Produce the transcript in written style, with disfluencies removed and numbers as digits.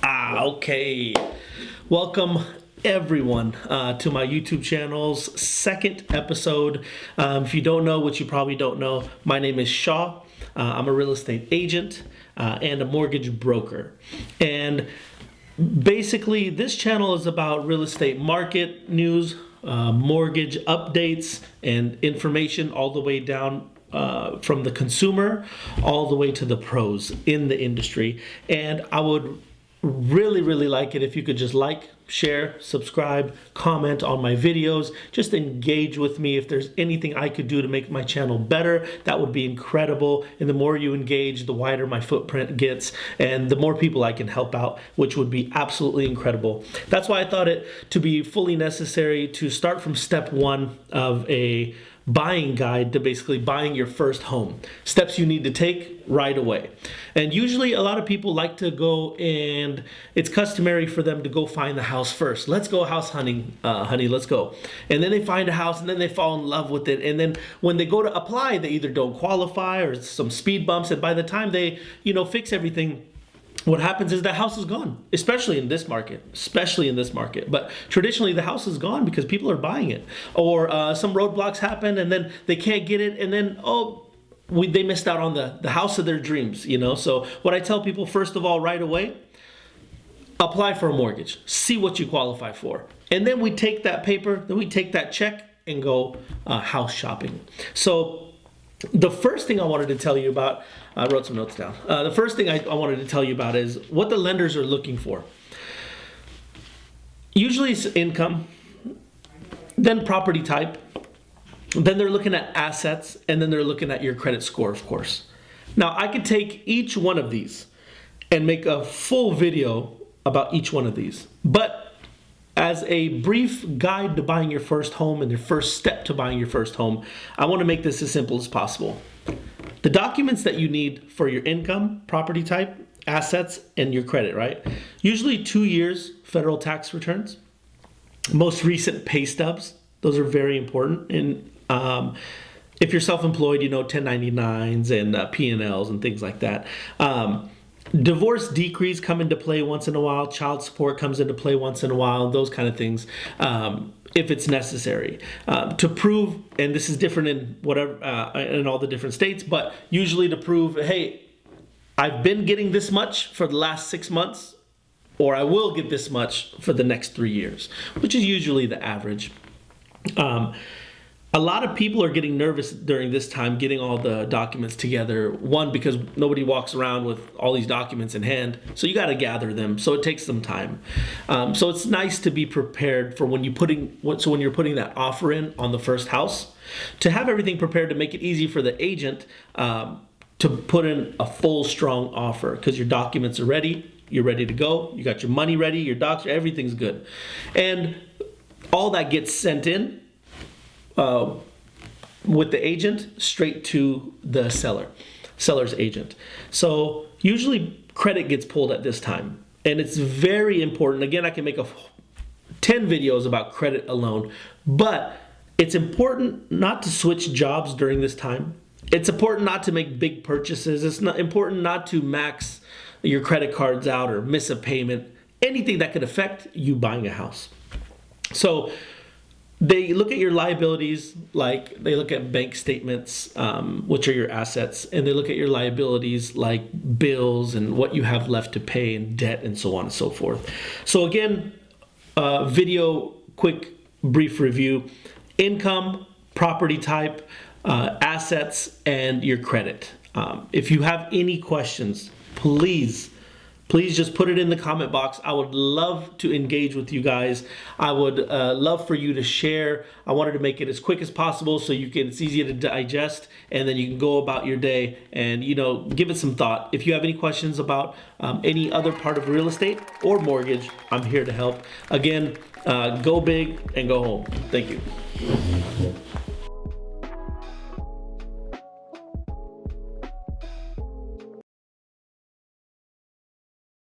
Okay. Welcome everyone to my YouTube channel's second episode. If you don't know, which you probably don't know, my name is Shaw. I'm a real estate agent and a mortgage broker. And basically, this channel is about real estate market news, mortgage updates, and information all the way down from the consumer all the way to the pros in the industry. And I would really like it if you could just like, share, subscribe, comment on my videos, just engage with me. If there's anything I could do to make my channel better, that would be incredible. And the more you engage, the wider my footprint gets and the more people I can help out, which would be absolutely incredible. That's why I thought it to be fully necessary to start from step one of a buying guide to basically buying your first home. Steps you need to take right away. And usually a lot of people like to go, and it's customary for them to go find the house first. Let's go house hunting, honey, let's go. And then they find a house and then they fall in love with it. And then when they go to apply, they either don't qualify or some speed bumps. And by the time they, fix everything, what happens is the house is gone, especially in this market. But traditionally, the house is gone because people are buying it. Or some roadblocks happen and then they can't get it. And then, they missed out on the house of their dreams, So what I tell people, first of all, right away, apply for a mortgage. See what you qualify for. And then we take that paper, then we take that check and go house shopping. So the first thing I wanted to tell you about, I wrote some notes down. The first thing I wanted to tell you about is what the lenders are looking for. Usually it's income, then property type, then they're looking at assets, and then they're looking at your credit score, of course. Now, I could take each one of these and make a full video about each one of these. But as a brief guide to buying your first home and your first step to buying your first home, I want to make this as simple as possible. The documents that you need for your income, property type, assets, and your credit, right? Usually 2 years federal tax returns, most recent pay stubs. Those are very important. And if you're self-employed, 1099s and P&Ls and things like that. Divorce decrees come into play once in a while. Child support comes into play once in a while. Those kind of things, if it's necessary. To prove, and this is different in whatever in all the different states, but usually to prove, hey, I've been getting this much for the last 6 months, or I will get this much for the next 3 years, which is usually the average. A lot of people are getting nervous during this time getting all the documents together. One, because nobody walks around with all these documents in hand, so you got to gather them. So it takes some time. So it's nice to be prepared for when you're putting that offer in on the first house, to have everything prepared to make it easy for the agent to put in a full, strong offer, because your documents are ready. You're ready to go. You got your money ready. Your docs, everything's good, and all that gets sent in with the agent straight to the seller's agent. So usually credit gets pulled at this time, and it's very important. Again, I can make 10 videos about credit alone, but it's important not to switch jobs during this time. It's important not to make big purchases. It's not important not to max your credit cards out or miss a payment, anything that could affect you buying a house. So they look at your liabilities, like they look at bank statements, which are your assets, and they look at your liabilities like bills and what you have left to pay and debt and so on and so forth. So again, quick, brief review: income, property type, assets, and your credit. If you have any questions, please just put it in the comment box. I would love to engage with you guys. I would love for you to share. I wanted to make it as quick as possible so it's easier to digest, and then you can go about your day and give it some thought. If you have any questions about any other part of real estate or mortgage, I'm here to help. Again, go big and go home. Thank you.